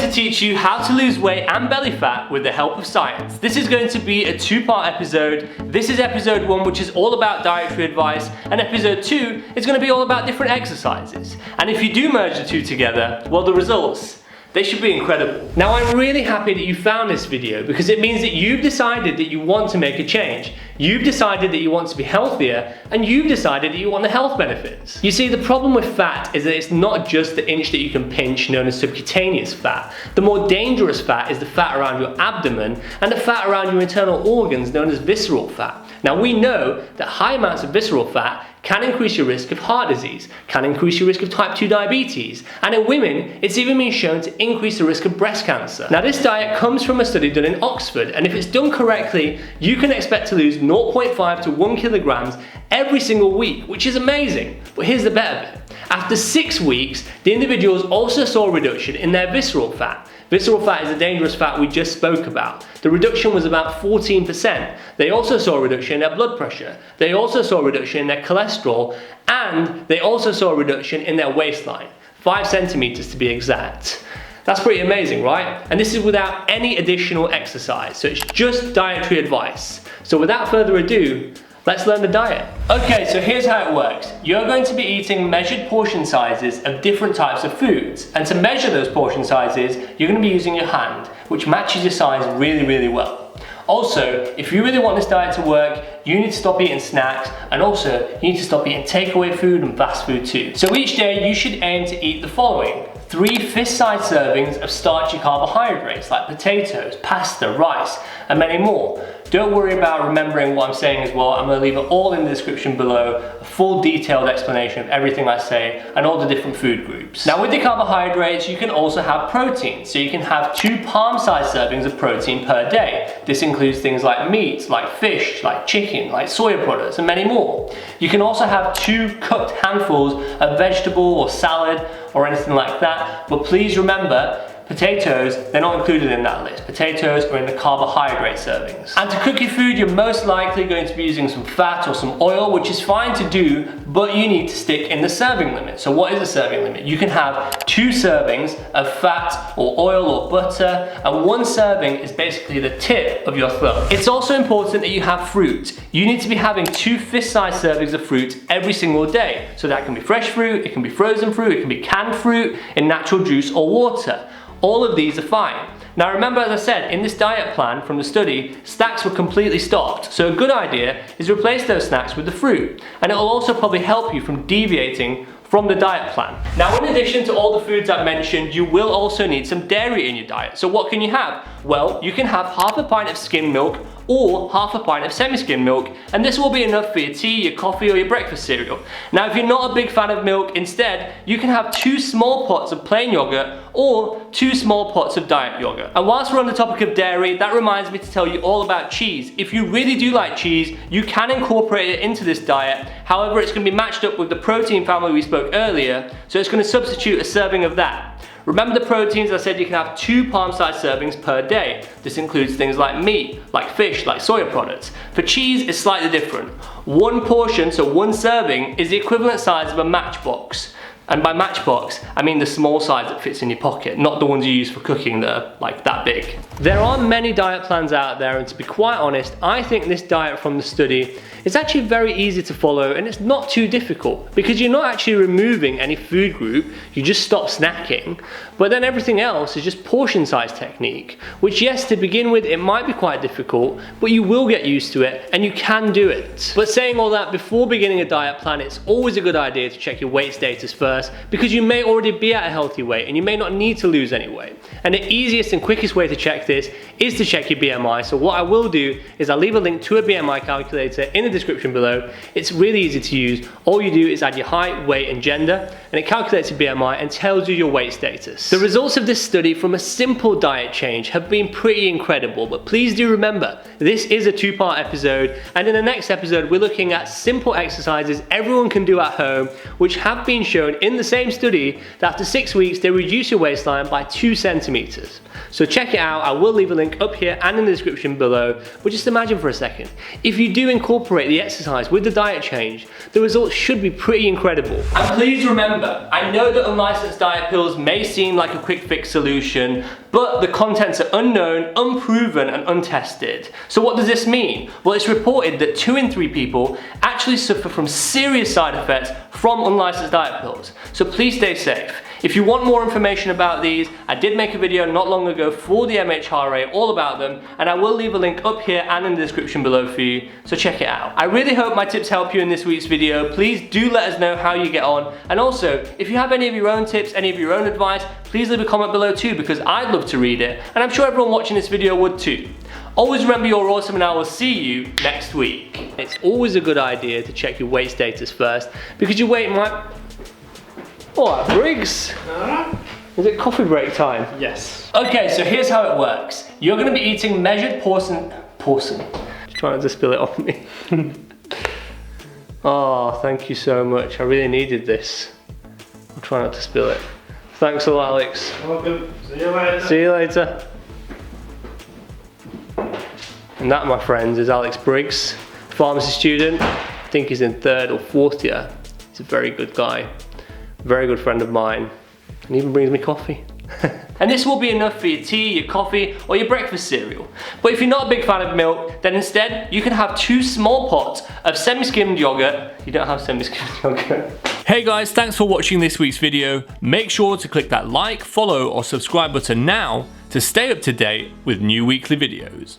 to teach you how to lose weight and belly fat with the help of science. This is going to be a two-part episode. This is episode 1, which is all about dietary advice, and episode 2 is going to be all about different exercises. And if you do merge the two together, well, the results, they should be incredible. Now, I'm really happy that you found this video because it means that you've decided that you want to make a change. You've decided that you want to be healthier, and you've decided that you want the health benefits. You see, the problem with fat is that it's not just the inch that you can pinch, known as subcutaneous fat. The more dangerous fat is the fat around your abdomen and the fat around your internal organs, known as visceral fat. Now, we know that high amounts of visceral fat can increase your risk of heart disease, can increase your risk of type 2 diabetes, and in women, it's even been shown to increase the risk of breast cancer. Now, this diet comes from a study done in Oxford, and if it's done correctly, you can expect to lose 0.5 to 1 kilograms every single week, which is amazing. But here's the better bit. After 6 weeks, the individuals also saw a reduction in their visceral fat. Visceral fat is a dangerous fat we just spoke about. The reduction was about 14%. They also saw a reduction in their blood pressure. They also saw a reduction in their cholesterol, and they also saw a reduction in their waistline, 5 centimeters to be exact. That's pretty amazing, right? And this is without any additional exercise, so it's just dietary advice. So without further ado, let's learn the diet. Okay, so here's how it works. You're going to be eating measured portion sizes of different types of foods. And to measure those portion sizes, you're going to be using your hand, which matches your size really, really well. Also, if you really want this diet to work, you need to stop eating snacks, and also you need to stop eating takeaway food and fast food too. So each day you should aim to eat the following: 3 fist-sized servings of starchy carbohydrates like potatoes, pasta, rice, and many more. Don't worry about remembering what I'm saying as well. I'm going to leave it all in the description below, a full detailed explanation of everything I say and all the different food groups. Now, with the carbohydrates, you can also have protein. So you can have 2 palm-sized servings of protein per day. This includes things like meat, like fish, like chicken, like soy products, and many more. You can also have 2 cooked handfuls of vegetable or salad or anything like that. But please remember, potatoes, they're not included in that list. Potatoes are in the carbohydrate servings. And to cook your food, you're most likely going to be using some fat or some oil, which is fine to do, but you need to stick in the serving limit. So what is a serving limit? You can have 2 servings of fat or oil or butter, and 1 serving is basically the tip of your thumb. It's also important that you have fruit. You need to be having 2 fist-sized servings of fruit every single day. So that can be fresh fruit, it can be frozen fruit, it can be canned fruit in natural juice or water. All of these are fine. Now remember, as I said, in this diet plan from the study, snacks were completely stopped. So a good idea is to replace those snacks with the fruit. And it will also probably help you from deviating from the diet plan. Now, in addition to all the foods I've mentioned, you will also need some dairy in your diet. So what can you have? Well, you can have half a pint of skim milk or half a pint of semi-skim milk, and this will be enough for your tea, your coffee, or your breakfast cereal. Now, if you're not a big fan of milk, instead, you can have 2 small pots of plain yogurt or 2 small pots of diet yogurt. And whilst we're on the topic of dairy, that reminds me to tell you all about cheese. If you really do like cheese, you can incorporate it into this diet. However, it's going to be matched up with the protein family we spoke earlier, so it's going to substitute a serving of that. Remember the proteins, I said you can have 2 palm-sized servings per day. This includes things like meat, like fish, like soy products. For cheese, it's slightly different. 1 portion, so 1 serving, is the equivalent size of a matchbox. And by matchbox, I mean the small size that fits in your pocket, not the ones you use for cooking that are like that big. There are many diet plans out there, and to be quite honest, I think this diet from the study is actually very easy to follow, and it's not too difficult because you're not actually removing any food group, you just stop snacking, but then everything else is just portion size technique, which, yes, to begin with it might be quite difficult, but you will get used to it and you can do it. But saying all that, before beginning a diet plan, it's always a good idea to check your weight status first, because you may already be at a healthy weight and you may not need to lose any weight. And the easiest and quickest way to check this is to check your BMI. So what I will do is I'll leave a link to a BMI calculator in the description below. It's really easy to use. All you do is add your height, weight, and gender, and it calculates your BMI and tells you your weight status. The results of this study from a simple diet change have been pretty incredible, but please do remember, this is a 2-part episode, and in the next episode we're looking at simple exercises everyone can do at home, which have been shown in the same study that after 6 weeks, they reduce your waistline by 2 centimeters. So check it out. I will leave a link up here and in the description below. But just imagine for a second, if you do incorporate the exercise with the diet change, the results should be pretty incredible. And please remember, I know that unlicensed diet pills may seem like a quick fix solution, but the contents are unknown, unproven, and untested. So what does this mean? Well, it's reported that 2 in 3 people actually suffer from serious side effects from unlicensed diet pills. So please stay safe. If you want more information about these, I did make a video not long ago for the MHRA all about them, and I will leave a link up here and in the description below for you, so check it out. I really hope my tips help you in this week's video. Please do let us know how you get on, and also, if you have any of your own tips, any of your own advice, please leave a comment below too, because I'd love to read it, and I'm sure everyone watching this video would too. Always remember you're awesome, and I will see you next week. It's always a good idea to check your weight status first, because your weight might... Alright, Briggs. Is it coffee break time? Yes. Okay, so here's how it works. You're going to be eating measured portion. Just trying to spill it off me. Oh, thank you so much. I really needed this. I'll try not to spill it. Thanks a lot, Alex. Welcome. See you later. See you later. And that, my friends, is Alex Briggs, pharmacy student. I think he's in 3rd or 4th year. He's a very good guy. Very good friend of mine, and even brings me coffee. And this will be enough for your tea, your coffee, or your breakfast cereal. But if you're not a big fan of milk, then instead you can have 2 small pots of semi-skimmed yogurt. You don't have semi-skimmed yogurt. Hey guys, thanks for watching this week's video. Make sure to click that like, follow, or subscribe button now to stay up to date with new weekly videos.